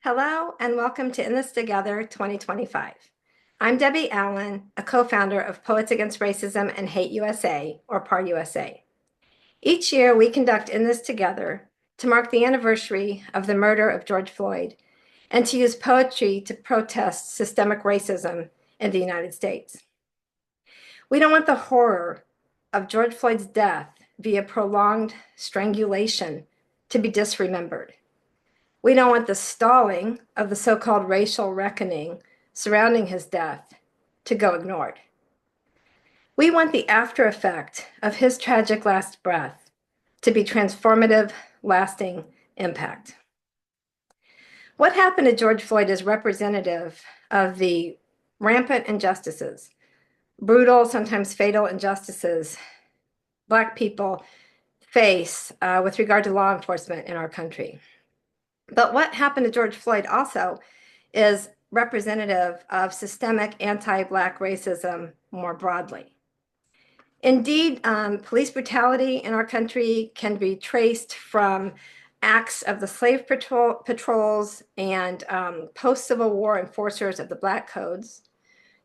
Hello and welcome to In This Together 2025. I'm Debbie Allen, a co-founder of Poets Against Racism and Hate USA, or PAR USA. Each year we conduct In This Together to mark the anniversary of the murder of George Floyd and to use poetry to protest systemic racism in the United States. We don't want the horror of George Floyd's death via prolonged strangulation to be disremembered. We don't want the stalling of the so-called racial reckoning surrounding his death to go ignored. We want the after effect of his tragic last breath to be transformative, lasting impact. What happened to George Floyd is representative of the rampant injustices, brutal, sometimes fatal injustices Black people face with regard to law enforcement in our country. But what happened to George Floyd also is representative of systemic anti-Black racism more broadly. Indeed, police brutality in our country can be traced from acts of the slave patrols and post-Civil War enforcers of the Black codes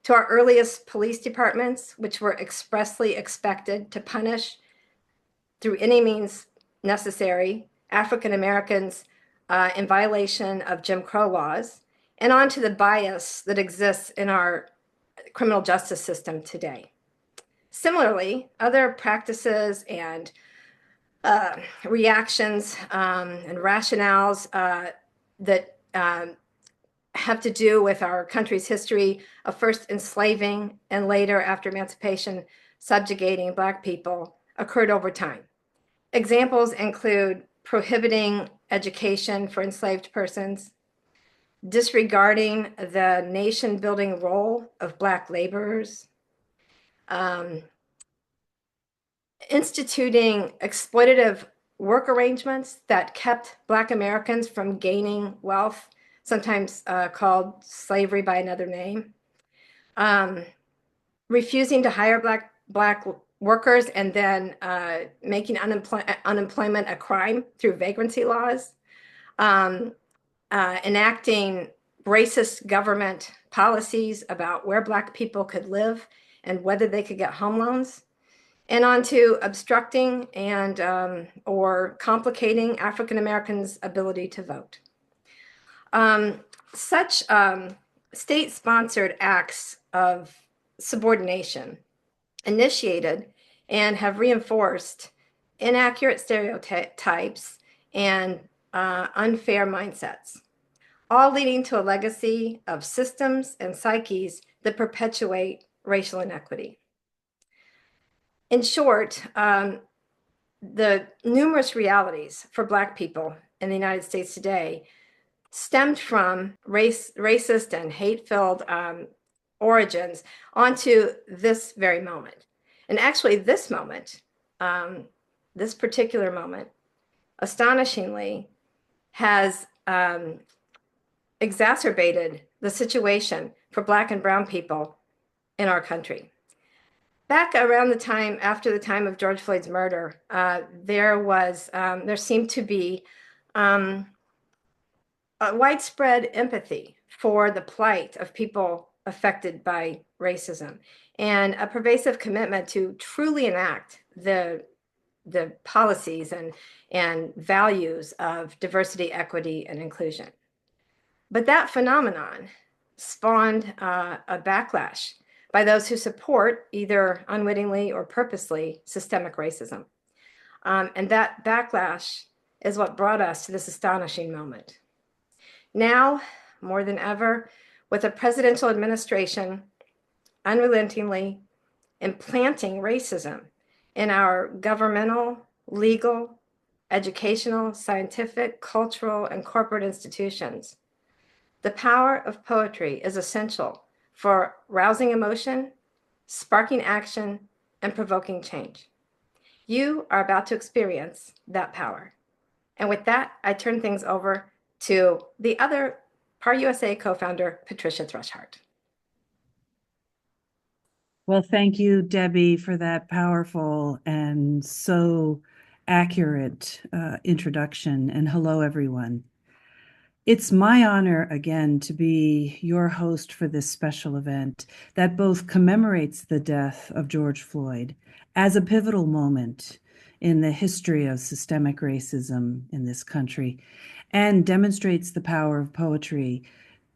to our earliest police departments, which were expressly expected to punish through any means necessary African Americans in violation of Jim Crow laws, and on to the bias that exists in our criminal justice system today. Similarly, other practices and reactions and rationales that have to do with our country's history of first enslaving and later, after emancipation, subjugating Black people occurred over time. Examples include prohibiting education for enslaved persons, disregarding the nation-building role of Black laborers, instituting exploitative work arrangements that kept Black Americans from gaining wealth, sometimes called slavery by another name, refusing to hire Black workers and then making unemployment a crime through vagrancy laws, enacting racist government policies about where Black people could live and whether they could get home loans, and on to obstructing and or complicating African Americans' ability to vote. Such state-sponsored acts of subordination initiated and have reinforced inaccurate stereotypes and unfair mindsets, all leading to a legacy of systems and psyches that perpetuate racial inequity. In short, the numerous realities for Black people in the United States today stemmed from racist and hate-filled origins onto this very moment. And actually this moment, this particular moment, astonishingly, has exacerbated the situation for Black and brown people in our country. Back around the time, after the time of George Floyd's murder, there seemed to be a widespread empathy for the plight of people affected by racism and a pervasive commitment to truly enact the policies and values of diversity, equity, and inclusion. But that phenomenon spawned a backlash by those who support, either unwittingly or purposely, systemic racism. And that backlash is what brought us to this astonishing moment. Now, more than ever, with a presidential administration unrelentingly implanting racism in our governmental, legal, educational, scientific, cultural, and corporate institutions, the power of poetry is essential for rousing emotion, sparking action, and provoking change. You are about to experience that power. And with that, I turn things over to the other PAR USA co-founder, Patricia Thrushart. Well, thank you, Debbie, for that powerful and so accurate introduction. And hello, everyone. It's my honor again to be your host for this special event that both commemorates the death of George Floyd as a pivotal moment in the history of systemic racism in this country and demonstrates the power of poetry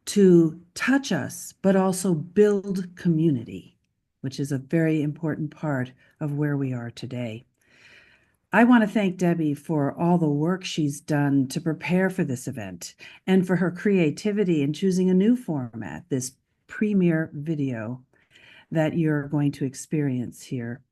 to touch us, but also build community, which is a very important part of where we are today. I want to thank Debbie for all the work she's done to prepare for this event and for her creativity in choosing a new format, this premiere video that you're going to experience here.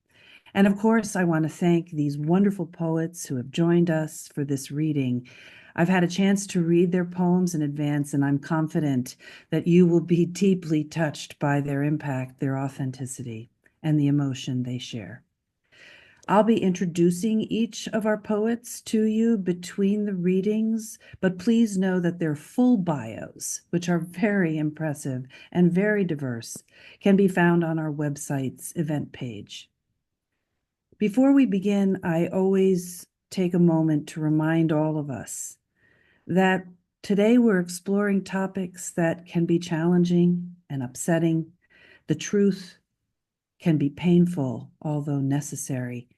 And of course, I want to thank these wonderful poets who have joined us for this reading. I've had a chance to read their poems in advance, and I'm confident that you will be deeply touched by their impact, their authenticity, and the emotion they share. I'll be introducing each of our poets to you between the readings, but please know that their full bios, which are very impressive and very diverse, can be found on our website's event page. Before we begin, I always take a moment to remind all of us that today we're exploring topics that can be challenging and upsetting. The truth can be painful, although necessary.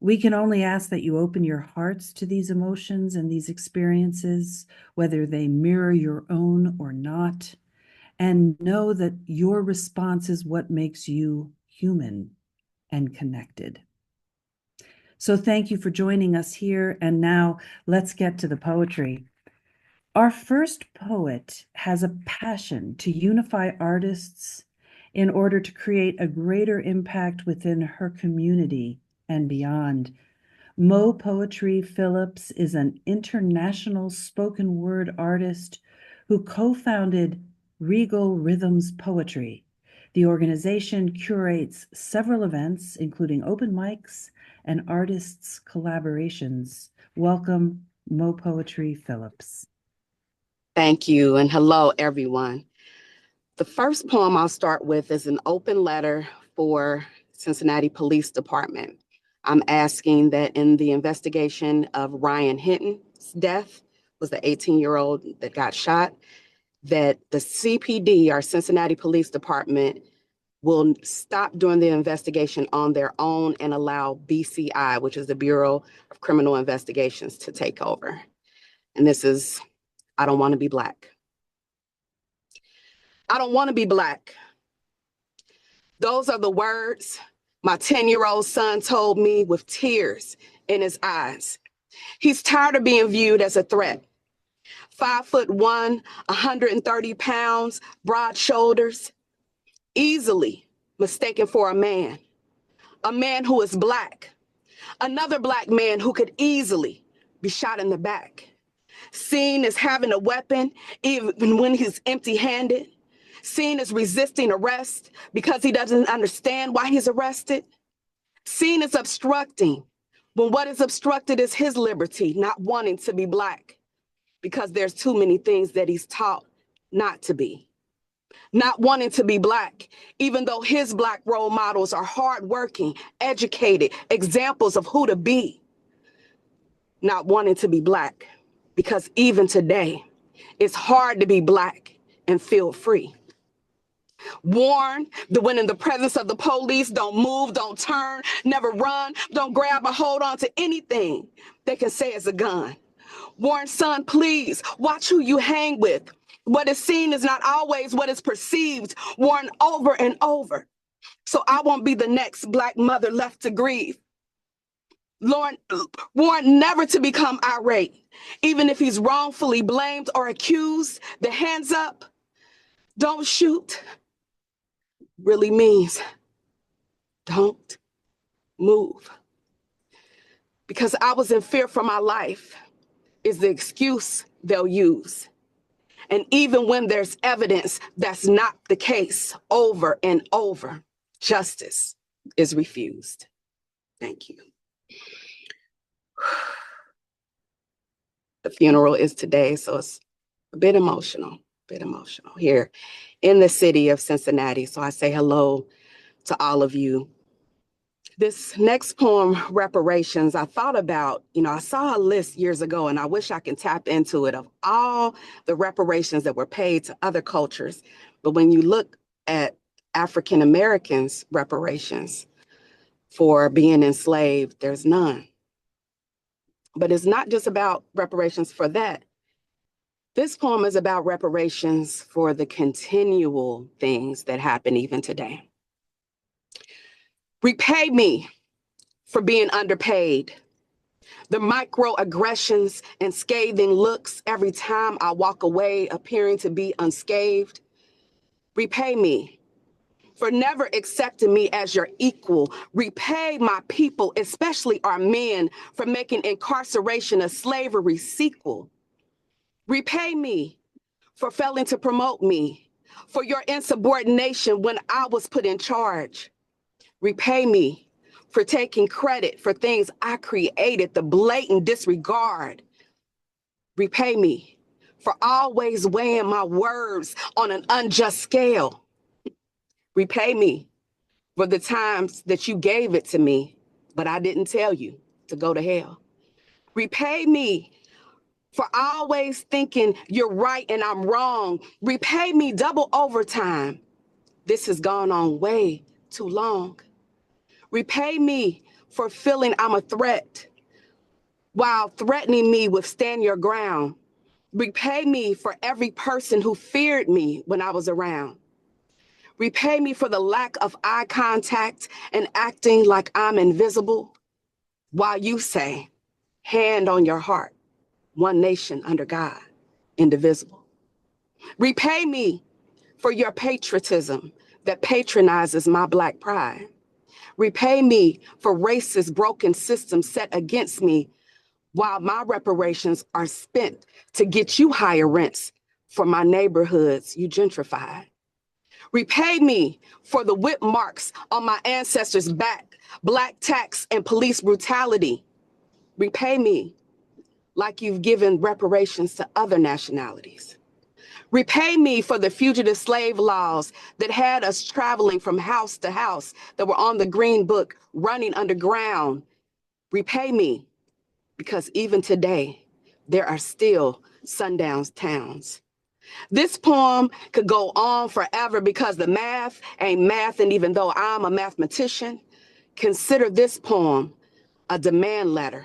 We can only ask that you open your hearts to these emotions and these experiences, whether they mirror your own or not, and know that your response is what makes you human and connected. So thank you for joining us here, and now let's get to the poetry. Our first poet has a passion to unify artists in order to create a greater impact within her community and beyond. Mo Poetry Phillips is an international spoken word artist who co-founded Regal Rhythms Poetry. The organization curates several events, including open mics and artists' collaborations. Welcome, Mo Poetry Phillips. Thank you, and hello, everyone. The first poem I'll start with is an open letter for Cincinnati Police Department. I'm asking that in the investigation of Ryan Hinton's death, was the 18-year-old that got shot, that the CPD, our Cincinnati Police Department, will stop doing the investigation on their own and allow BCI, which is the Bureau of Criminal Investigations, to take over. And this is, I don't want to be Black. I don't want to be Black. Those are the words my 10-year-old son told me with tears in his eyes. He's tired of being viewed as a threat. 5'1", 130 pounds, broad shoulders, easily mistaken for a man who is Black, another Black man who could easily be shot in the back, seen as having a weapon even when he's empty-handed, seen as resisting arrest because he doesn't understand why he's arrested, seen as obstructing when what is obstructed is his liberty, not wanting to be Black because there's too many things that he's taught not to be. Not wanting to be Black, even though his Black role models are hardworking, educated, examples of who to be. Not wanting to be Black because even today, it's hard to be Black and feel free. Warned that when in the presence of the police, don't move, don't turn, never run, don't grab or hold on to anything they can say is a gun. Warned, son, please watch who you hang with. What is seen is not always what is perceived. Warned over and over, so I won't be the next Black mother left to grieve. Warned never to become irate, even if he's wrongfully blamed or accused. The hands up, don't shoot, really means don't move. Because I was in fear for my life is the excuse they'll use. And even when there's evidence that's not the case, over and over, justice is refused. Thank you. The funeral is today, so it's a bit emotional here in the city of Cincinnati. So I say hello to all of you. This next poem, Reparations, I thought about, I saw a list years ago, and I wish I can tap into it, of all the reparations that were paid to other cultures. But when you look at African Americans' reparations for being enslaved, there's none. But it's not just about reparations for that. This poem is about reparations for the continual things that happen even today. Repay me for being underpaid, the microaggressions and scathing looks every time I walk away appearing to be unscathed. Repay me for never accepting me as your equal. Repay my people, especially our men, for making incarceration a slavery sequel. Repay me for failing to promote me, for your insubordination when I was put in charge. Repay me for taking credit for things I created, the blatant disregard. Repay me for always weighing my words on an unjust scale. Repay me for the times that you gave it to me, but I didn't tell you to go to hell. Repay me for always thinking you're right and I'm wrong. Repay me double overtime. This has gone on way too long. Repay me for feeling I'm a threat while threatening me with stand your ground. Repay me for every person who feared me when I was around. Repay me for the lack of eye contact and acting like I'm invisible while you say, hand on your heart, one nation under God, indivisible. Repay me for your patriotism that patronizes my Black pride. Repay me for racist, broken systems set against me while my reparations are spent to get you higher rents for my neighborhoods you gentrified. Repay me for the whip marks on my ancestors' back, Black tax and police brutality. Repay me like you've given reparations to other nationalities. Repay me for the fugitive slave laws that had us traveling from house to house, that were on the Green Book, running underground. Repay me, because even today, there are still sundown towns. This poem could go on forever because the math ain't math, and even though I'm a mathematician, consider this poem a demand letter,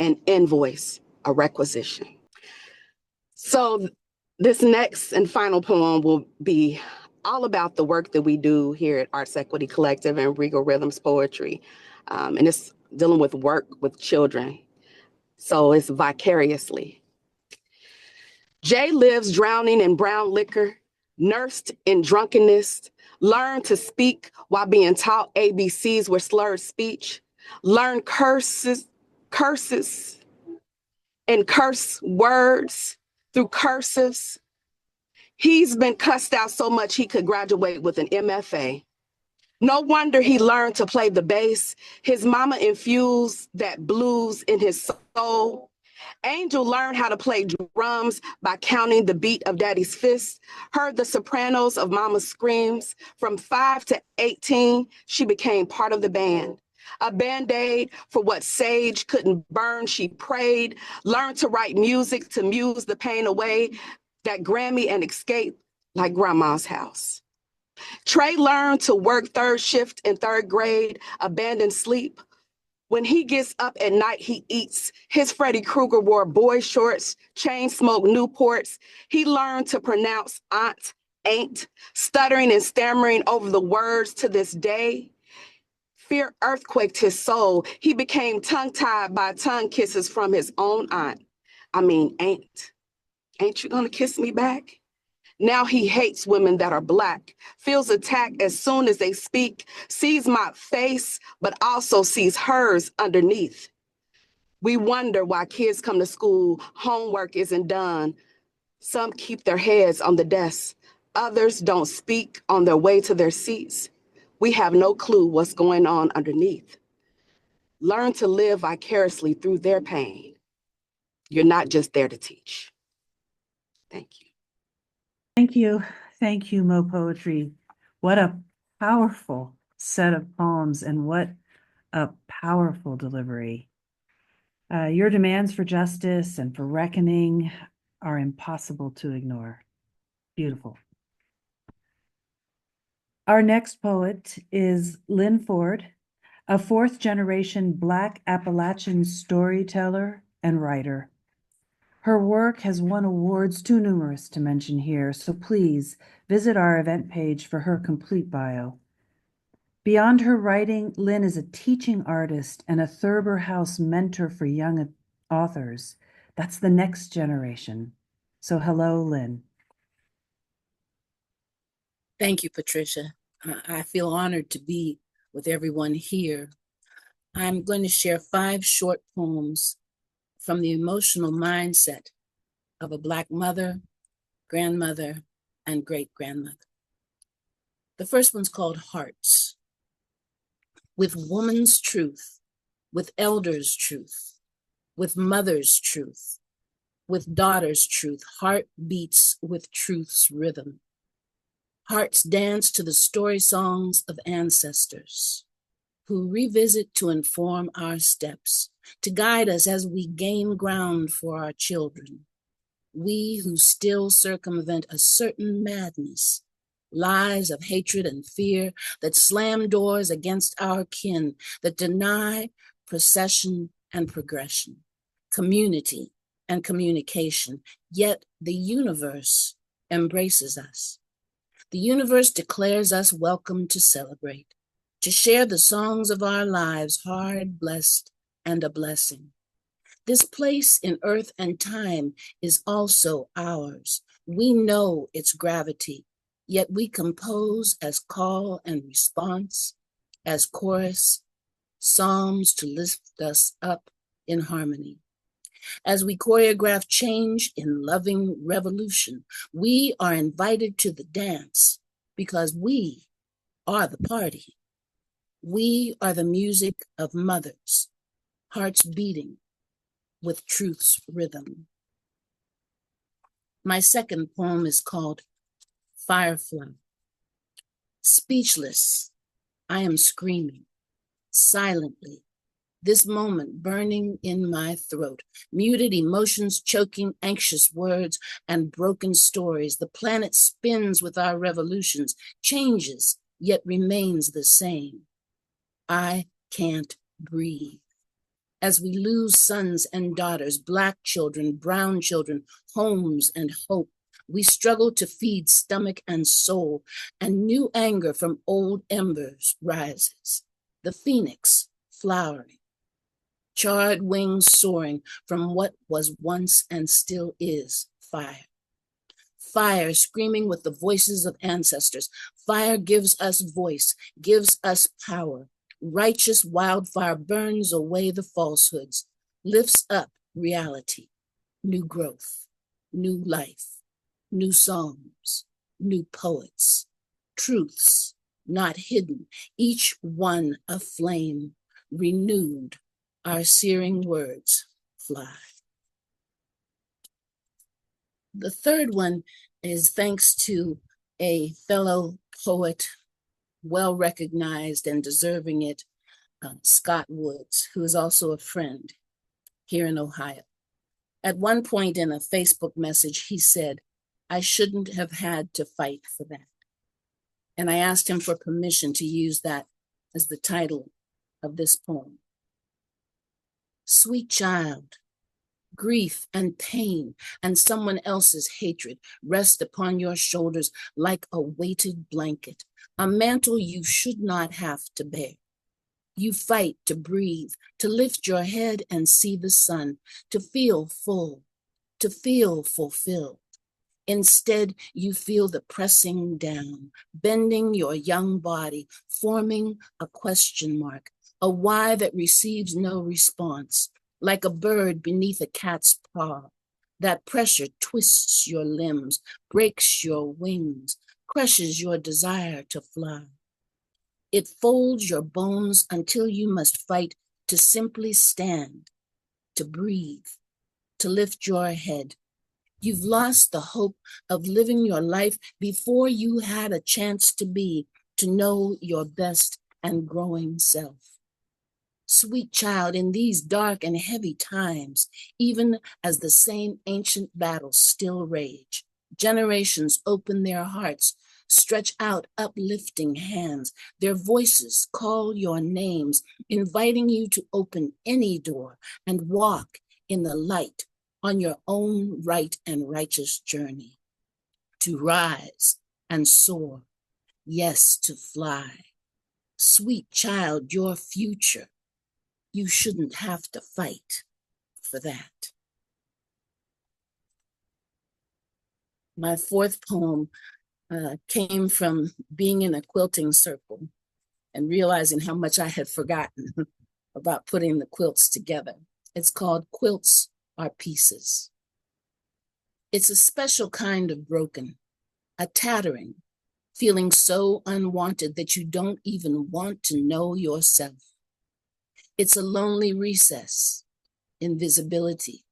an invoice, a requisition. So this next and final poem will be all about the work that we do here at Arts Equity Collective and Regal Rhythms Poetry. And it's dealing with work with children. So it's vicariously. Jay lives drowning in brown liquor, nursed in drunkenness, learned to speak while being taught ABCs with slurred speech, learned curses, and curse words through cursives. He's been cussed out so much he could graduate with an MFA. No wonder he learned to play the bass. His mama infused that blues in his soul. Angel learned how to play drums by counting the beat of daddy's fists, heard the sopranos of mama's screams. From 5 to 18, she became part of the band. A Band-Aid for what sage couldn't burn, she prayed, learned to write music to muse the pain away, that Grammy and escape like grandma's house. Trey learned to work third shift in third grade, abandon sleep. When he gets up at night, he eats. His Freddy Krueger wore boy shorts, chain smoked Newports. He learned to pronounce aunt, ain't, stuttering and stammering over the words to this day. Fear earthquaked his soul. He became tongue-tied by tongue kisses from his own aunt. I mean, ain't you gonna kiss me back? Now he hates women that are Black, feels attacked as soon as they speak, sees my face, but also sees hers underneath. We wonder why kids come to school, homework isn't done. Some keep their heads on the desk. Others don't speak on their way to their seats. We have no clue what's going on underneath. Learn to live vicariously through their pain. You're not just there to teach. Thank you. Thank you. Thank you, Mo Poetry. What a powerful set of poems, and what a powerful delivery. Your demands for justice and for reckoning are impossible to ignore. Beautiful. Our next poet is Lynn Ford, a fourth-generation Black Appalachian storyteller and writer. Her work has won awards too numerous to mention here, so please visit our event page for her complete bio. Beyond her writing, Lynn is a teaching artist and a Thurber House mentor for young authors. That's the next generation. So hello, Lynn. Thank you, Patricia. I feel honored to be with everyone here. I'm going to share 5 short poems from the emotional mindset of a Black mother, grandmother, and great-grandmother. The first one's called Hearts. With woman's truth, with elders' truth, with mother's truth, with daughter's truth, heart beats with truth's rhythm. Hearts dance to the story songs of ancestors who revisit to inform our steps, to guide us as we gain ground for our children. We who still circumvent a certain madness, lies of hatred and fear that slam doors against our kin, that deny procession and progression, community and communication, yet the universe embraces us. The universe declares us welcome to celebrate, to share the songs of our lives, hard, blessed, and a blessing. This place in earth and time is also ours. We know its gravity, yet we compose as call and response, as chorus, psalms to lift us up in harmony. As we choreograph change in loving revolution, we are invited to the dance because we are the party. We are the music of mothers, hearts beating with truth's rhythm. My second poem is called Firefly. Speechless, I am screaming, silently, this moment burning in my throat, muted emotions choking anxious words and broken stories. The planet spins with our revolutions, changes, yet remains the same. I can't breathe. As we lose sons and daughters, Black children, brown children, homes and hope, we struggle to feed stomach and soul, and new anger from old embers rises. The phoenix flowering, charred wings soaring from what was once and still is fire. Fire screaming with the voices of ancestors. Fire gives us voice, gives us power. Righteous wildfire burns away the falsehoods, lifts up reality, new growth, new life, new songs, new poets, truths not hidden, each one a flame, renewed, our searing words fly. The third one is thanks to a fellow poet, well-recognized and deserving it, Scott Woods, who is also a friend here in Ohio. At one point in a Facebook message, he said, "I shouldn't have had to fight for that." And I asked him for permission to use that as the title of this poem. Sweet child, grief and pain and someone else's hatred rest upon your shoulders like a weighted blanket, a mantle you should not have to bear. You fight to breathe, to lift your head and see the sun, to feel full, to feel fulfilled. Instead, you feel the pressing down, bending your young body, forming a question mark, a why that receives no response, like a bird beneath a cat's paw. That pressure twists your limbs, breaks your wings, crushes your desire to fly. It folds your bones until you must fight to simply stand, to breathe, to lift your head. You've lost the hope of living your life before you had a chance to be, to know your best and growing self. Sweet child, in these dark and heavy times, even as the same ancient battles still rage, generations open their hearts, stretch out uplifting hands. Their voices call your names, inviting you to open any door and walk in the light on your own right and righteous journey. To rise and soar, yes, to fly. Sweet child, your future. You shouldn't have to fight for that. My fourth poem came from being in a quilting circle and realizing how much I had forgotten about putting the quilts together. It's called Quilts Are Pieces. It's a special kind of broken, a tattering, feeling so unwanted that you don't even want to know yourself. It's a lonely recess, invisibility,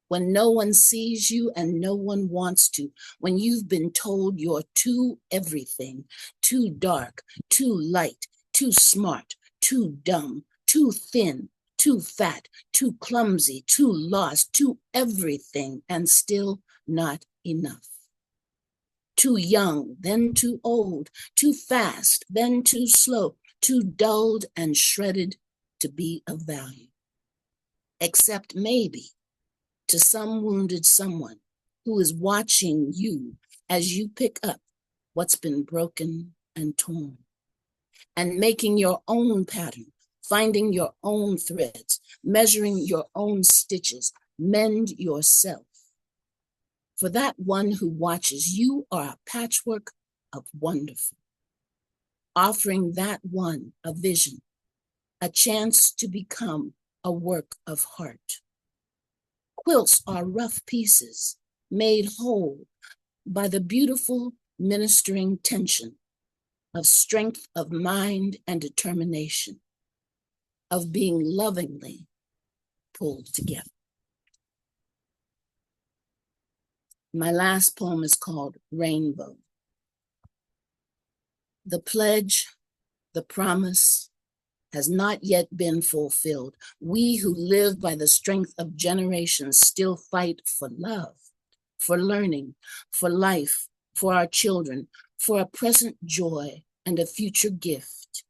when no one sees you and no one wants to, when you've been told you're too everything, too dark, too light, too smart, too dumb, too thin, too fat, too clumsy, too lost, too everything, and still not enough. Too young, then too old, too fast, then too slow, too dulled and shredded to be of value, except maybe to some wounded someone who is watching you as you pick up what's been broken and torn, and making your own pattern, finding your own threads, measuring your own stitches, mend yourself. For that one who watches, you are a patchwork of wonderful, offering that one a vision, a chance to become a work of heart. Quilts are rough pieces made whole by the beautiful ministering tension of strength of mind and determination, of being lovingly pulled together. My last poem is called Rainbow. The pledge, the promise, has not yet been fulfilled. We who live by the strength of generations still fight for love, for learning, for life, for our children, for a present joy and a future gift.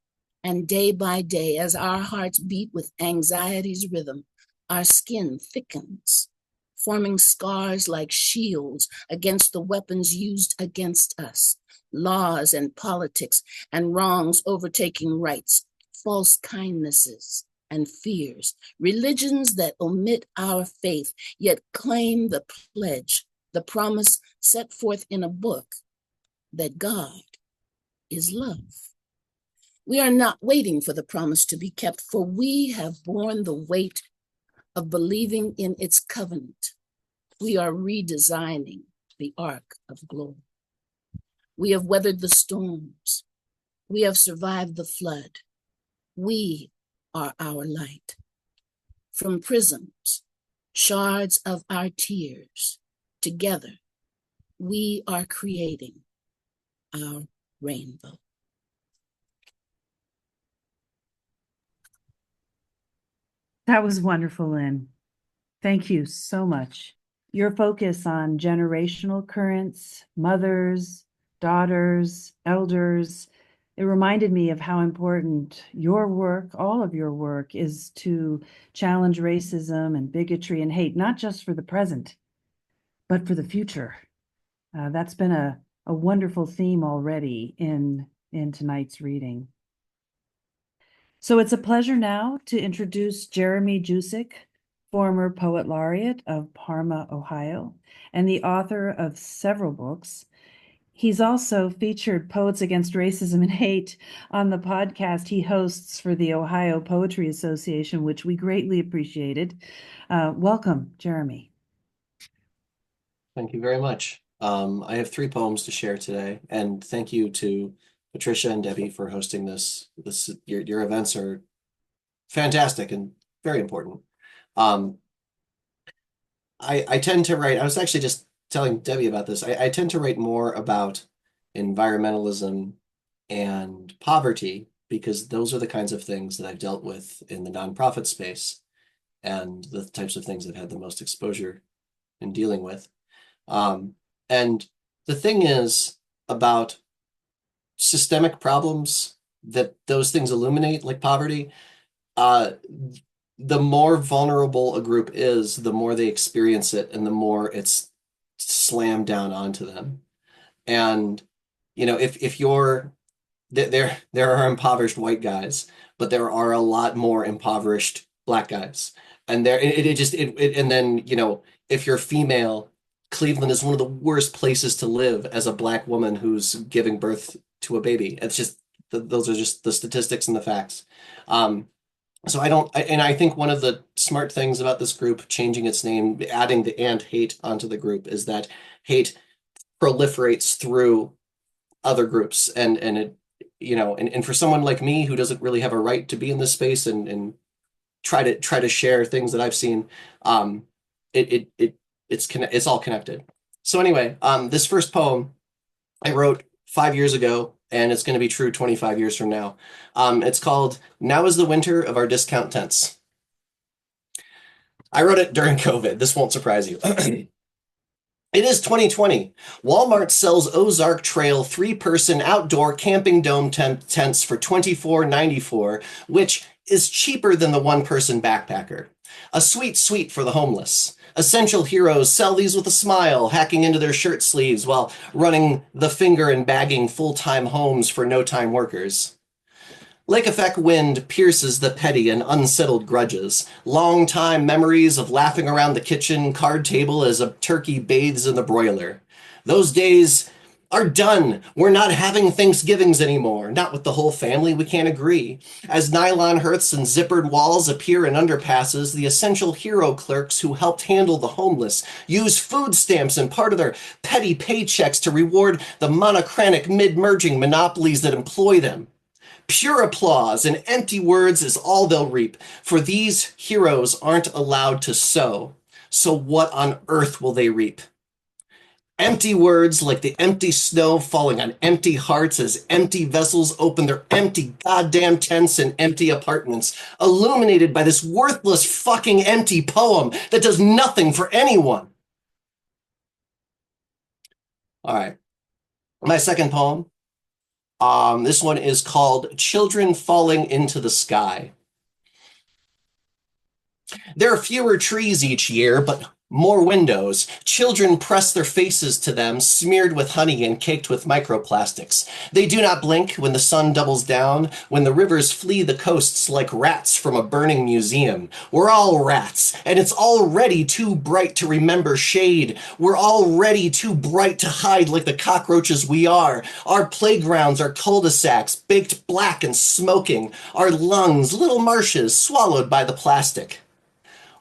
And day by day, as our hearts beat with anxiety's rhythm, our skin thickens, forming scars like shields against the weapons used against us, laws and politics and wrongs overtaking rights, false kindnesses and fears, religions that omit our faith, yet claim the pledge, the promise set forth in a book that God is love. We are not waiting for the promise to be kept, for we have borne the weight of believing in its covenant. We are redesigning the ark of glory. We have weathered the storms. We have survived the flood. We are our light. From prisms, shards of our tears, together, we are creating our rainbow. That was wonderful, Lynn. Thank you so much. Your focus on generational currents, mothers, daughters, elders, it reminded me of how important your work, all of your work, is to challenge racism and bigotry and hate, not just for the present, but for the future. That's been a wonderful theme already in tonight's reading. So it's a pleasure now to introduce Jeremy Jusick, former Poet Laureate of Parma, Ohio, and the author of several books. He's also featured Poets Against Racism and Hate on the podcast he hosts for the Ohio Poetry Association, which we greatly appreciated. Welcome, Jeremy. Thank you very much. I have 3 poems to share today, and thank you to Patricia and Debbie for hosting this. Your events are fantastic and very important. I tend to write, I was actually just telling Debbie about this. I tend to write more about environmentalism and poverty because those are the kinds of things that I've dealt with in the nonprofit space and the types of things I've had the most exposure in dealing with. And the thing is about systemic problems that those things illuminate, like poverty, the more vulnerable a group is, the more they experience it and the more it's slammed down onto them. And, you know, if you're there are impoverished white guys, but there are a lot more impoverished black guys. And and then, you know, if you're female, Cleveland is one of the worst places to live as a black woman who's giving birth to a baby. It's just those are just the statistics and the facts. So I think one of the smart things about this group changing its name, adding the and hate onto the group, is that hate proliferates through other groups, and it, you know, and for someone like me who doesn't really have a right to be in this space and try to share things that I've seen, it's all connected. So anyway, this first poem I wrote 5 years ago, and it's going to be true 25 years from now. It's called Now is the Winter of Our Discount Tents. I wrote it during COVID. This won't surprise you. It is 2020. Walmart sells Ozark Trail 3-person outdoor camping dome tents for $24.94, which is cheaper than the 1-person backpacker. A sweet sweet for the homeless. Essential heroes sell these with a smile, hacking into their shirt sleeves while running the finger and bagging full-time homes for no-time workers. Lake Effect wind pierces the petty and unsettled grudges. Long-time memories of laughing around the kitchen card table as a turkey bathes in the broiler. Those days are done. We're not having Thanksgivings anymore. Not with the whole family, we can't agree. As nylon hearths and zippered walls appear in underpasses, the essential hero clerks who helped handle the homeless use food stamps and part of their petty paychecks to reward the monocratic mid-merging monopolies that employ them. Pure applause and empty words is all they'll reap, for these heroes aren't allowed to sow. So what on earth will they reap? Empty words like the empty snow falling on empty hearts as empty vessels open their empty goddamn tents and empty apartments, illuminated by this worthless fucking empty poem that does nothing for anyone. All right. My second poem. This one is called Children Falling into the Sky. There are fewer trees each year, but more windows. Children press their faces to them, smeared with honey and caked with microplastics. They do not blink when the sun doubles down, when the rivers flee the coasts like rats from a burning museum. We're all rats, and it's already too bright to remember shade. We're already too bright to hide like the cockroaches we are. Our playgrounds are cul-de-sacs, baked black and smoking. Our lungs, little marshes swallowed by the plastic.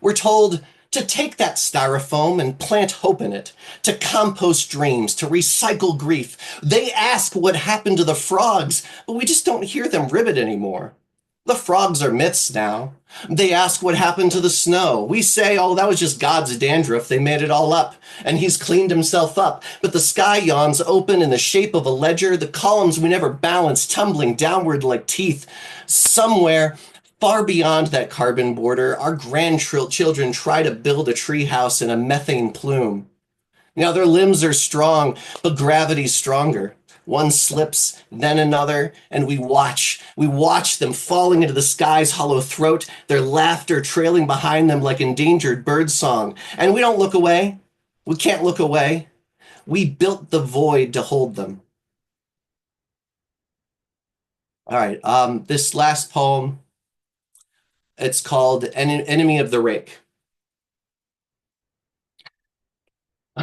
We're told to take that styrofoam and plant hope in it, to compost dreams, to recycle grief. They ask what happened to the frogs, but we just don't hear them ribbit anymore. The frogs are myths now. They ask what happened to the snow. We say, oh, that was just God's dandruff. They made it all up, and he's cleaned himself up. But the sky yawns open in the shape of a ledger, the columns we never balanced tumbling downward like teeth. Somewhere, far beyond that carbon border, our grandchildren try to build a treehouse in a methane plume. Now their limbs are strong, but gravity's stronger. One slips, then another, and we watch. We watch them falling into the sky's hollow throat, their laughter trailing behind them like endangered birdsong. And we don't look away. We can't look away. We built the void to hold them. All right, this last poem, it's called Enemy of the Rake.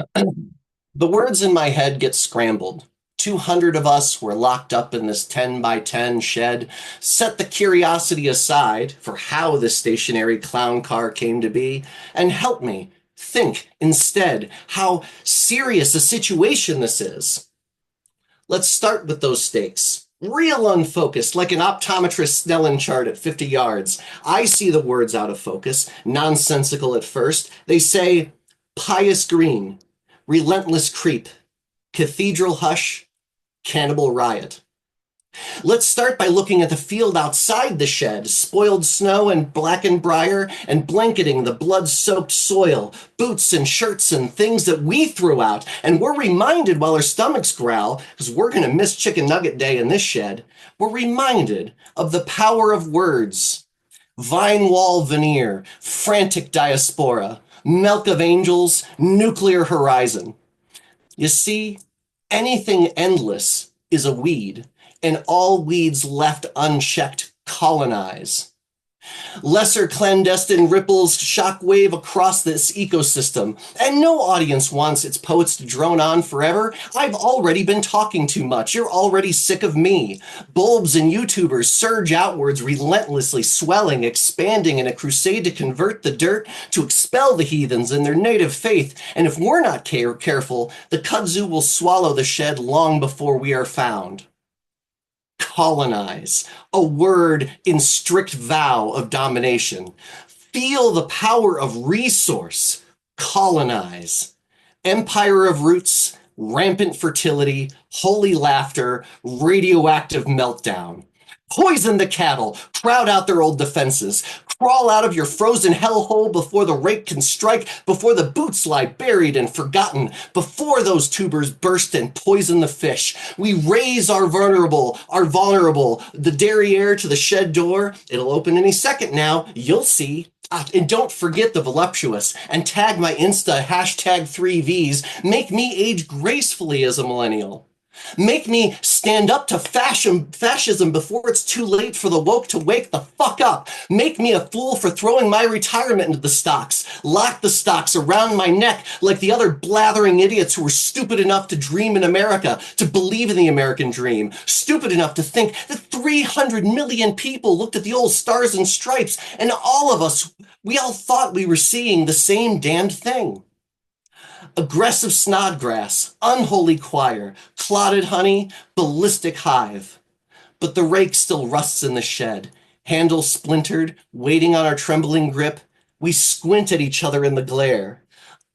The words in my head get scrambled. 200 of us were locked up in this 10 by 10 shed. Set the curiosity aside for how this stationary clown car came to be, and help me think instead how serious a situation this is. Let's start with those stakes. Real unfocused, like an optometrist Snellen chart at 50 yards. I see the words out of focus, nonsensical at first. They say, pious green, relentless creep, cathedral hush, cannibal riot. Let's start by looking at the field outside the shed, spoiled snow and blackened briar, and blanketing the blood-soaked soil, boots and shirts and things that we threw out, and we're reminded while our stomachs growl, because we're going to miss Chicken Nugget Day in this shed, we're reminded of the power of words. Vine wall veneer, frantic diaspora, milk of angels, nuclear horizon. You see, anything endless is a weed, and all weeds left unchecked colonize. Lesser clandestine ripples shockwave across this ecosystem, and no audience wants its poets to drone on forever. I've already been talking too much. You're already sick of me. Bulbs and YouTubers surge outwards, relentlessly swelling, expanding in a crusade to convert the dirt, to expel the heathens in their native faith. And if we're not careful, the kudzu will swallow the shed long before we are found. Colonize, a word in strict vow of domination. Feel the power of resource. Colonize. Empire of roots, rampant fertility, holy laughter, radioactive meltdown. Poison the cattle, crowd out their old defenses, crawl out of your frozen hellhole before the rake can strike, before the boots lie buried and forgotten, before those tubers burst and poison the fish. We raise our vulnerable, the derriere to the shed door. It'll open any second now, you'll see. And don't forget the voluptuous, and tag my Insta #3Vs. Make me age gracefully as a millennial. Make me stand up to fascism before it's too late for the woke to wake the fuck up. Make me a fool for throwing my retirement into the stocks. Lock the stocks around my neck like the other blathering idiots who were stupid enough to dream in America, to believe in the American dream. Stupid enough to think that 300 million people looked at the old stars and stripes, and all of us, we all thought we were seeing the same damned thing. Aggressive snodgrass, unholy choir, clotted honey, ballistic hive. But the rake still rusts in the shed, handle splintered, waiting on our trembling grip. We squint at each other in the glare,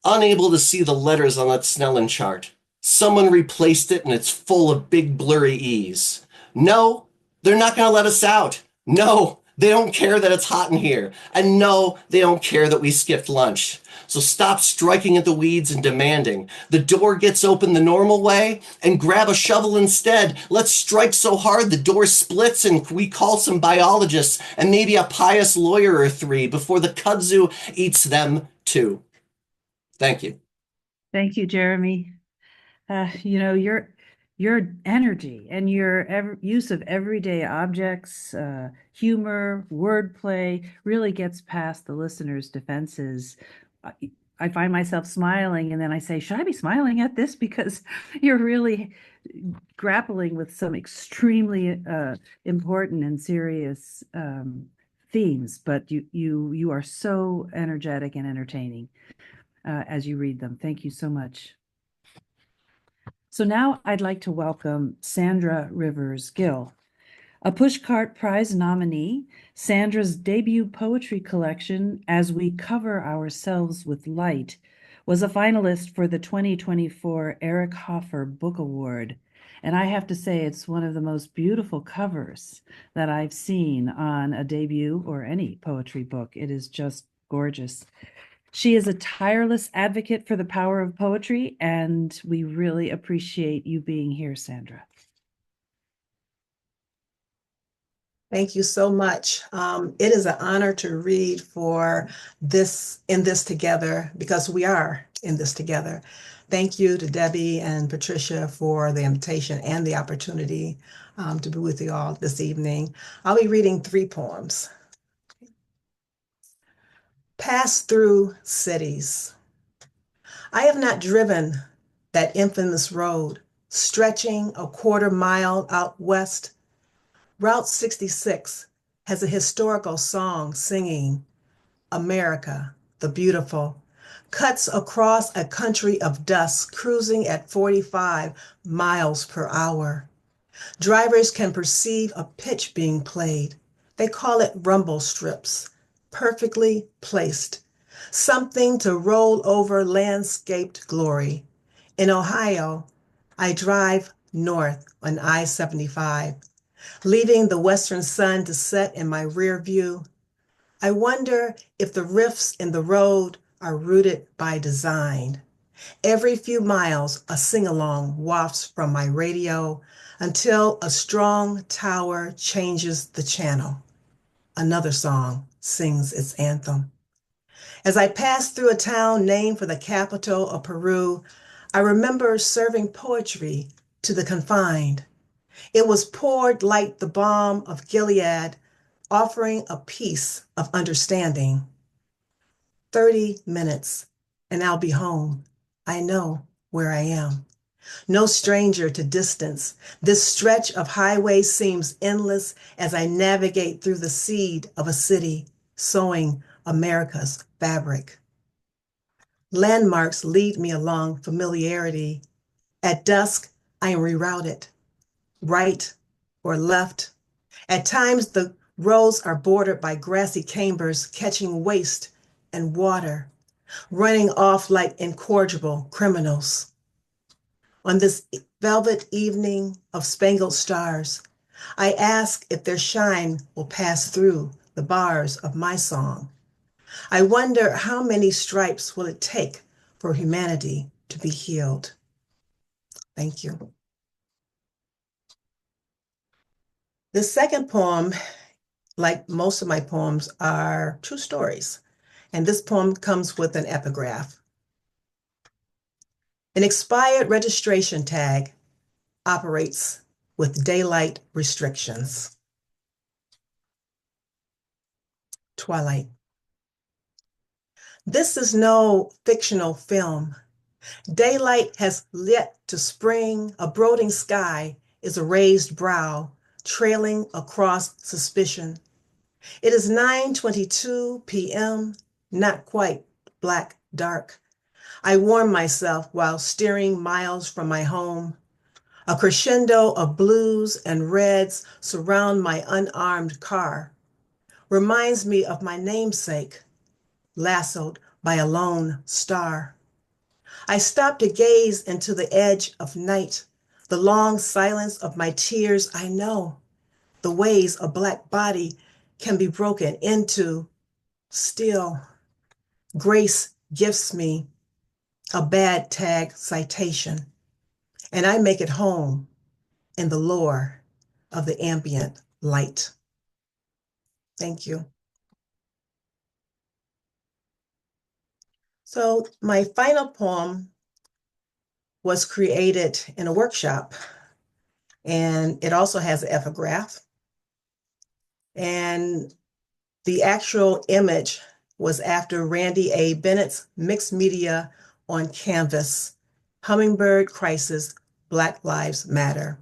unable to see the letters on that Snellen chart. Someone replaced it and it's full of big blurry E's. No, they're not going to let us out. No, they don't care that it's hot in here. And no, they don't care that we skipped lunch. So stop striking at the weeds and demanding. The door gets open the normal way, and grab a shovel instead. Let's strike so hard the door splits and we call some biologists and maybe a pious lawyer or three before the kudzu eats them too. Thank you. Thank you, Jeremy. Your energy and your use of everyday objects, humor, wordplay really gets past the listener's defenses. I find myself smiling, and then I say, should I be smiling at this? Because you're really grappling with some extremely important and serious themes, but you are so energetic and entertaining as you read them. Thank you so much. So now I'd like to welcome Sandra Rivers Gill. A Pushcart Prize nominee, Sandra's debut poetry collection, As We Cover Ourselves with Light, was a finalist for the 2024 Eric Hoffer Book Award. And I have to say, it's one of the most beautiful covers that I've seen on a debut or any poetry book. It is just gorgeous. She is a tireless advocate for the power of poetry, and we really appreciate you being here, Sandra. Thank you so much. It is an honor to read for this together, because we are in this together. Thank you to Debbie and Patricia for the invitation and the opportunity to be with you all this evening. I'll be reading 3 poems. Pass through cities. I have not driven that infamous road, stretching a quarter mile out west. Route 66 has a historical song singing, America, the Beautiful, cuts across a country of dust, cruising at 45 miles per hour. Drivers can perceive a pitch being played. They call it rumble strips, perfectly placed, something to roll over landscaped glory. In Ohio, I drive north on I-75. leaving the western sun to set in my rear view. I wonder if the rifts in the road are rooted by design. Every few miles, a sing-along wafts from my radio until a strong tower changes the channel. Another song sings its anthem. As I pass through a town named for the capital of Peru, I remember serving poetry to the confined. It was poured like the balm of Gilead, offering a piece of understanding. 30 minutes, and I'll be home. I know where I am. No stranger to distance, this stretch of highway seems endless as I navigate through the seed of a city, sewing America's fabric. Landmarks lead me along familiarity. At dusk, I am rerouted, right or left. At times, the roads are bordered by grassy chambers catching waste and water, running off like incorrigible criminals. On this velvet evening of spangled stars, I ask if their shine will pass through the bars of my song. I wonder how many stripes will it take for humanity to be healed. Thank you. The second poem, like most of my poems, are true stories. And this poem comes with an epigraph. An expired registration tag operates with daylight restrictions. Twilight. This is no fictional film. Daylight has lit to spring. A brooding sky is a raised brow trailing across suspicion. It is 9:22 p.m., not quite black dark. I warm myself while steering miles from my home. A crescendo of blues and reds surround my unarmed car. Reminds me of my namesake, lassoed by a lone star. I stop to gaze into the edge of night, the long silence of my tears. I know the ways a black body can be broken into. Still, grace gifts me a bad tag citation, and I make it home in the lore of the ambient light. Thank you. So my final poem was created in a workshop, and it also has an epigraph. And the actual image was after Randy A. Bennett's mixed media on canvas, Hummingbird Crisis, Black Lives Matter.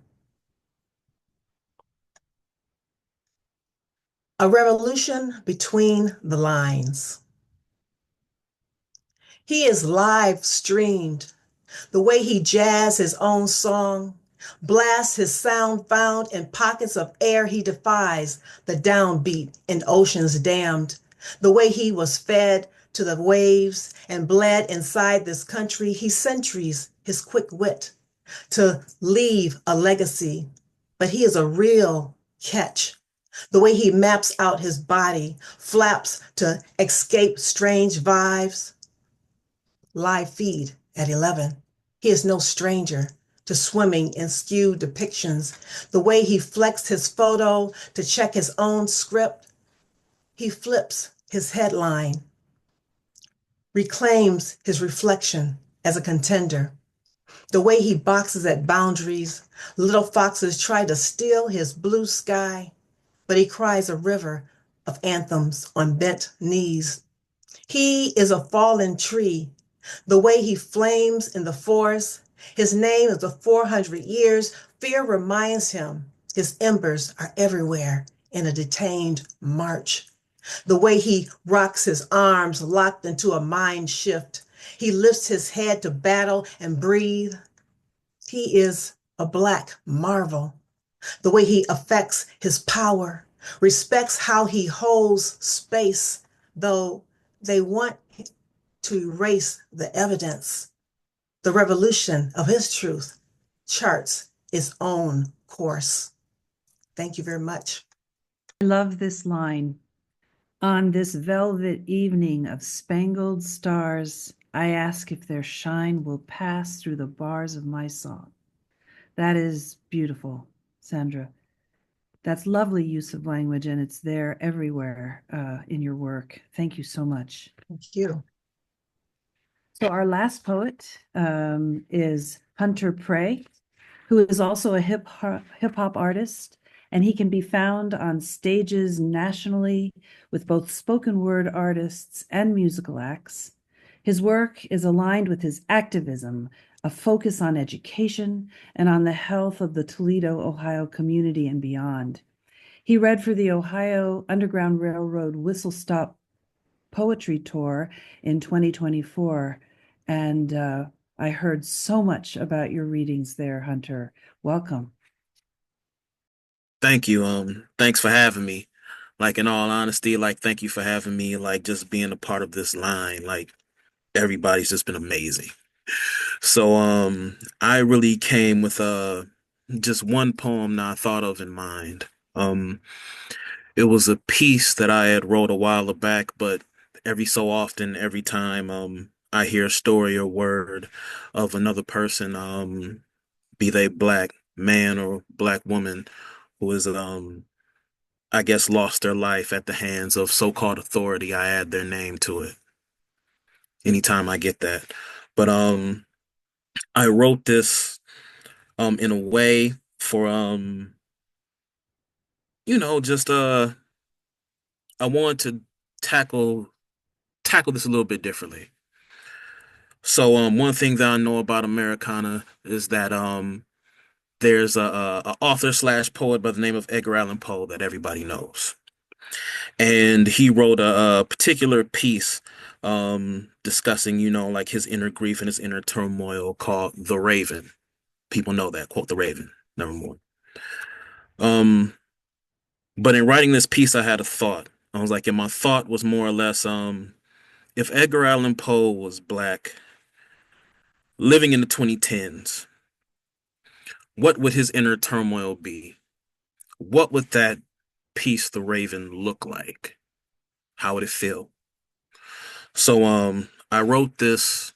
A revolution between the lines. He is live streamed. The way he jazzed his own song, blasts his sound found in pockets of air he defies, the downbeat in oceans dammed. The way he was fed to the waves and bled inside this country, he centuries his quick wit to leave a legacy. But he is a real catch. The way he maps out his body, flaps to escape strange vibes. Live feed at 11. He is no stranger to swimming in skewed depictions. The way he flexed his photo to check his own script. He flips his headline, reclaims his reflection as a contender. The way he boxes at boundaries, little foxes try to steal his blue sky, but he cries a river of anthems on bent knees. He is a fallen tree. The way he flames in the forest, his name is the 400 years. Fear reminds him his embers are everywhere in a detained march. The way he rocks his arms locked into a mind shift. He lifts his head to battle and breathe. He is a black marvel. The way he affects his power, respects how he holds space, though they want to erase the evidence. The revolution of his truth charts its own course. Thank you very much. I love this line. On this velvet evening of spangled stars, I ask if their shine will pass through the bars of my song. That is beautiful, Sandra. That's lovely use of language, and it's there everywhere in your work. Thank you so much. Thank you. So our last poet is Hunter Prey, who is also a hip hop artist, and he can be found on stages nationally with both spoken word artists and musical acts. His work is aligned with his activism, a focus on education and on the health of the Toledo, Ohio community and beyond. He read for the Ohio Underground Railroad Whistle Stop Poetry Tour in 2024, and I heard so much about your readings there, Hunter. Welcome. Thank you. Thanks for having me. Like, in all honesty, like, thank you for having me. Like, just being a part of this line. Like, everybody's just been amazing. So, I really came with just one poem that I thought of in mind. It was a piece that I had wrote a while back, but every so often, every time I hear a story or word of another person, be they black man or black woman, who is I guess lost their life at the hands of so-called authority, I add their name to it anytime I get that. But I wrote this in a way for just I wanted to tackle this a little bit differently. So one thing that I know about Americana is that there's a author slash poet by the name of Edgar Allan Poe that everybody knows. And he wrote a particular piece discussing, like his inner grief and his inner turmoil called The Raven. People know that, quote, The Raven, nevermore. But in writing this piece, I had a thought. I was like, and my thought was more or less, if Edgar Allan Poe was black, living in the 2010s, what would his inner turmoil be? What would that piece, The Raven, look like? How would it feel? So I wrote this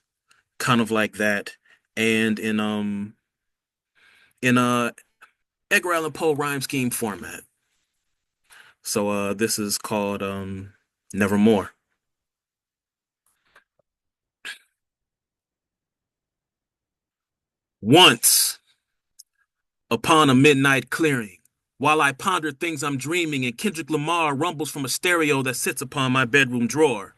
kind of like that, and in Edgar Allan Poe rhyme scheme format. So this is called Nevermore. Once upon a midnight clearing, while I ponder things I'm dreaming, and Kendrick Lamar rumbles from a stereo that sits upon my bedroom drawer.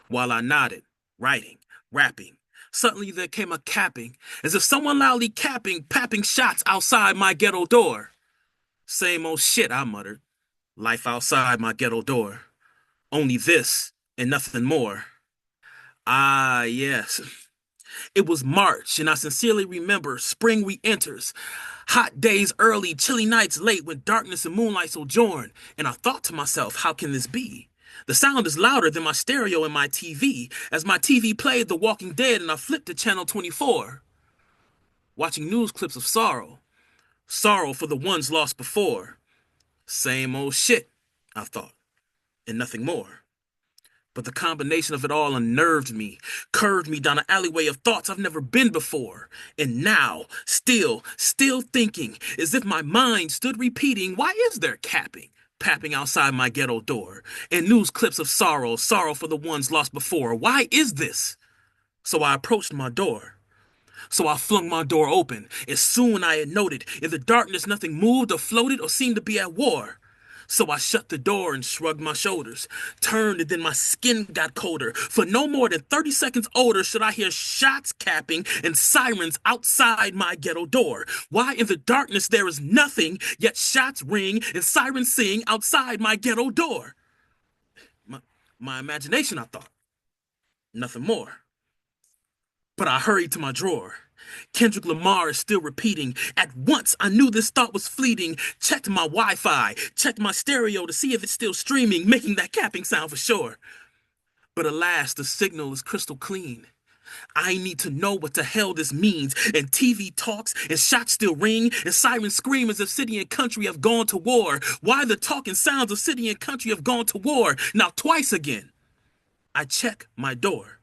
While I nodded, writing, rapping, suddenly there came a capping, as if someone loudly papping shots outside my ghetto door. Same old shit, I muttered. Life outside my ghetto door. Only this and nothing more. Ah, yes. It was March, and I sincerely remember spring re-enters. Hot days early, chilly nights late, when darkness and moonlight sojourn. And I thought to myself, how can this be? The sound is louder than my stereo and my TV, as my TV played The Walking Dead and I flipped to channel 24. Watching news clips of sorrow. Sorrow for the ones lost before. Same old shit, I thought, and nothing more. But the combination of it all unnerved me, curved me down an alleyway of thoughts I've never been before. And now, still thinking, as if my mind stood repeating, why is there papping outside my ghetto door, and news clips of sorrow for the ones lost before? Why is this? So I approached my door. So I flung my door open, and soon I had noted, in the darkness nothing moved or floated or seemed to be at war. So I shut the door and shrugged my shoulders, turned, and then my skin got colder. For no more than 30 seconds older should I hear shots capping and sirens outside my ghetto door. Why in the darkness there is nothing, yet shots ring and sirens sing outside my ghetto door? My imagination, I thought. Nothing more. But I hurried to my drawer. Kendrick Lamar is still repeating. At once, I knew this thought was fleeting. Checked my Wi-Fi, checked my stereo to see if it's still streaming, making that capping sound for sure. But alas, the signal is crystal clean. I need to know what the hell this means. And TV talks, and shots still ring, and sirens scream as if city and country have gone to war. Why the talking sounds of city and country have gone to war? Now twice again, I check my door.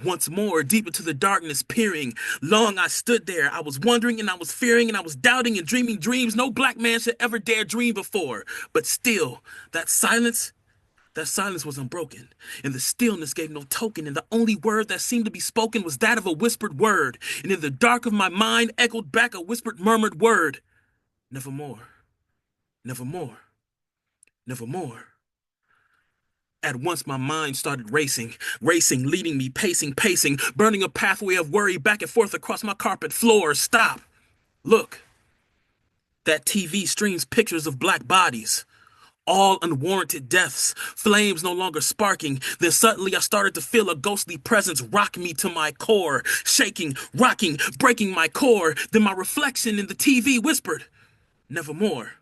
Once more, deep into the darkness peering. Long I stood there. I was wondering and I was fearing and I was doubting and dreaming dreams no black man should ever dare dream before. But still, that silence was unbroken, and the stillness gave no token, and the only word that seemed to be spoken was that of a whispered word, and in the dark of my mind echoed back a whispered, murmured word. Nevermore, nevermore, nevermore. At once my mind started racing, leading me, pacing, burning a pathway of worry back and forth across my carpet floor. Stop. Look. That TV streams pictures of black bodies. All unwarranted deaths, flames no longer sparking. Then suddenly I started to feel a ghostly presence rock me to my core, shaking, rocking, breaking my core. Then my reflection in the TV whispered, nevermore.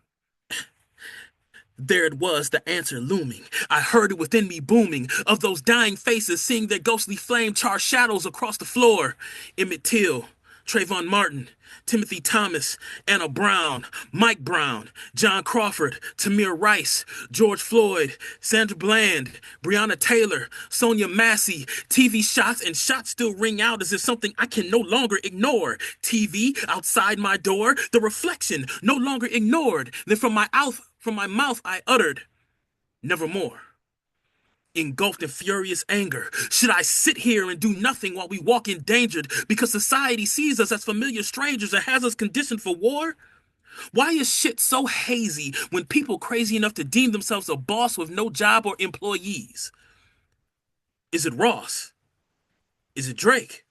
There it was, the answer looming. I heard it within me booming, of those dying faces seeing their ghostly flame char shadows across the floor. Emmett Till, Trayvon Martin, Timothy Thomas, Anna Brown, Mike Brown, John Crawford, Tamir Rice, George Floyd, Sandra Bland, Breonna Taylor, Sonia Massey. TV shots and shots still ring out as if something I can no longer ignore. TV outside my door, the reflection no longer ignored. Then from my mouth I uttered, nevermore. Engulfed in furious anger, should I sit here and do nothing while we walk endangered because society sees us as familiar strangers and has us conditioned for war? Why is shit so hazy when people crazy enough to deem themselves a boss with no job or employees? Is it Ross? Is it Drake?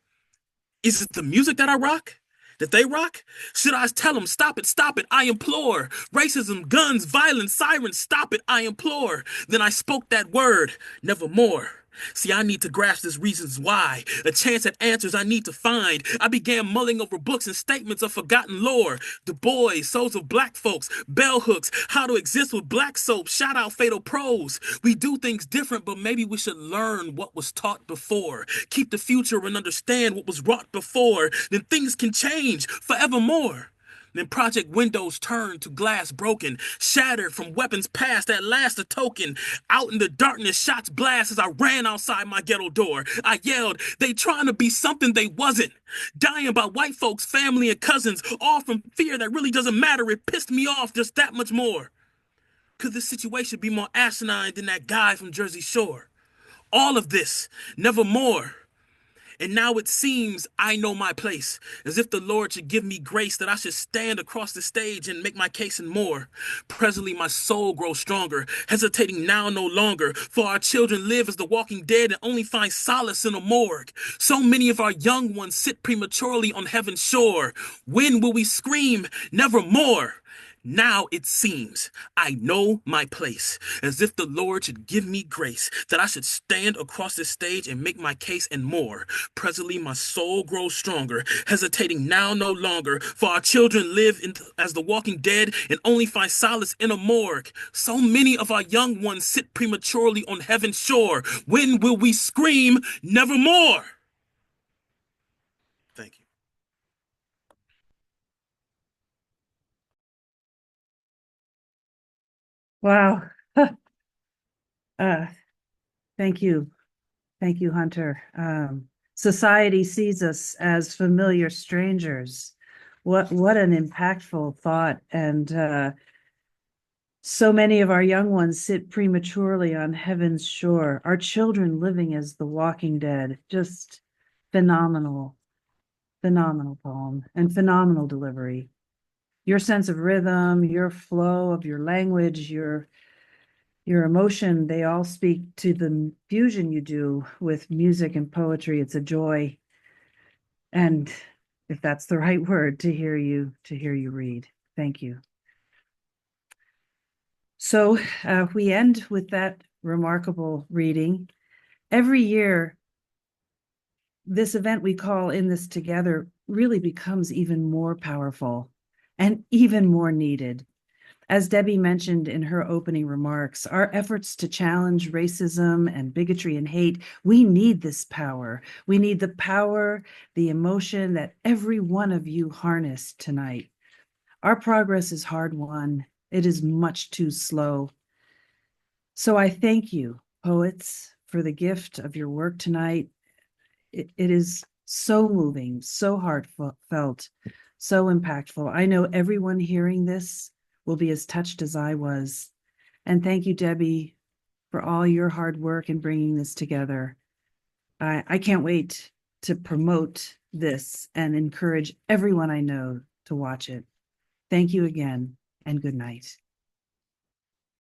Is it the music that I rock? That they rock? Should I tell them, stop it, I implore. Racism, guns, violence, sirens, stop it, I implore. Then I spoke that word, nevermore. See, I need to grasp these reasons why. A chance at answers I need to find. I began mulling over books and statements of forgotten lore. Du Bois, Souls of Black Folks, Bell Hooks, How to Exist with Black Soap, shout out Fatal Prose. We do things different, but maybe we should learn what was taught before. Keep the future and understand what was wrought before. Then things can change forevermore. Then Project Windows turned to glass broken, shattered from weapons past, at last a token. Out in the darkness, shots blast as I ran outside my ghetto door. I yelled, they trying to be something they wasn't. Dying by white folks, family and cousins, all from fear that really doesn't matter. It pissed me off just that much more. Could this situation be more asinine than that guy from Jersey Shore? All of this, nevermore. And now it seems I know my place, as if the Lord should give me grace that I should stand across the stage and make my case and more. Presently my soul grows stronger, hesitating now no longer, for our children live as the walking dead and only find solace in a morgue. So many of our young ones sit prematurely on heaven's shore. When will we scream, nevermore? Now it seems I know my place, as if the Lord should give me grace, that I should stand across this stage and make my case and more. Presently my soul grows stronger, hesitating now no longer, for our children live as the walking dead and only find solace in a morgue. So many of our young ones sit prematurely on heaven's shore. When will we scream, nevermore? Thank you. Wow. Thank you. Thank you, Hunter. Society sees us as familiar strangers. What an impactful thought. And so many of our young ones sit prematurely on heaven's shore. Our children living as the walking dead. Just phenomenal poem and phenomenal delivery. Your sense of rhythm, your flow of your language, your emotion, they all speak to the fusion you do with music and poetry. It's a joy. And if that's the right word, to hear you read. Thank you. So we end with that remarkable reading. Every year, this event we call In This Together really becomes even more powerful and even more needed As Debbie mentioned in her opening remarks, our efforts to challenge racism and bigotry and hate, we need this power. We need the power, the emotion that every one of you harnessed tonight. Our progress is hard won. It is much too slow. So I thank you, poets, for the gift of your work tonight. It is so moving, so heartfelt, so impactful. I know everyone hearing this will be as touched as I was. And thank you, Debbie, for all your hard work in bringing this together. I can't wait to promote this and encourage everyone I know to watch it. Thank you again, and good night.